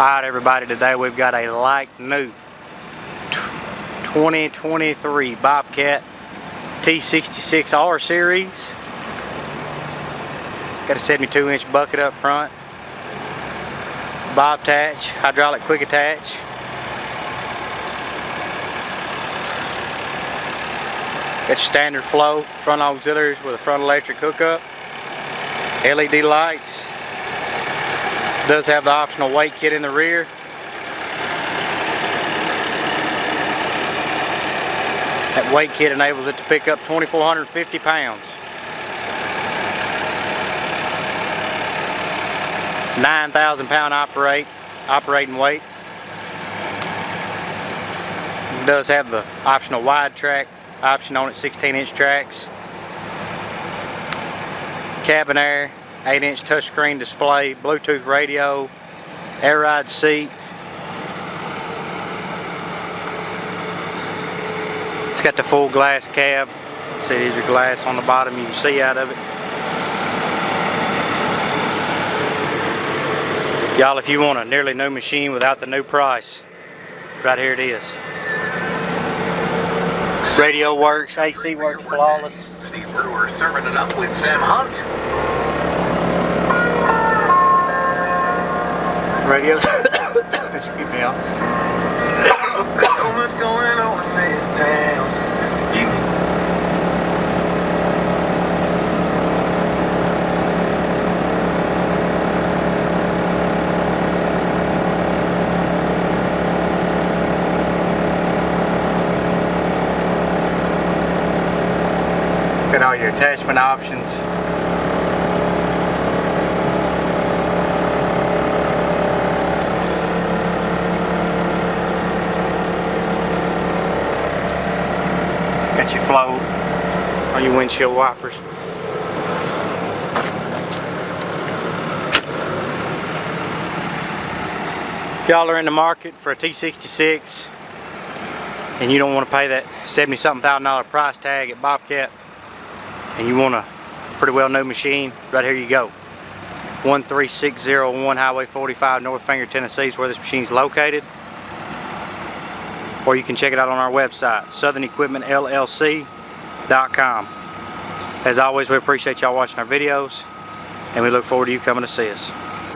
Alright everybody, today we've got a like new 2023 BOBCAT T66 R series. Got a 72-inch bucket up front, bob attach, hydraulic quick attach. Got your standard flow front auxiliaries with a front electric hookup, LED lights. Does have the optional weight kit in the rear. That weight kit enables it to pick up 2,450 pounds. 9,000 pound operating weight. It does have the optional wide track option on it, 16-inch tracks. Cabin air, 8-inch touchscreen display, Bluetooth radio, air ride seat. It's got the full glass cab. See, there's your glass on the bottom, you can see out of it. Y'all, if you want a nearly new machine without the new price, right here it is. Radio works, AC works flawless. Steve Brewer serving it up with Sam Hunt. Radios. Excuse me, y'all. So much going on in this town. Got all your attachment options. Got your flow on your windshield wipers. If y'all are in the market for a T66 and you don't want to pay that $70-something price tag at BOBCAT, and you want a pretty well new machine, right here you go. 13601 Highway 45, North Finger, Tennessee is where this machine is located. Or you can check it out on our website, SouthernEquipmentLLC.com. As always, we appreciate y'all watching our videos, and we look forward to you coming to see us.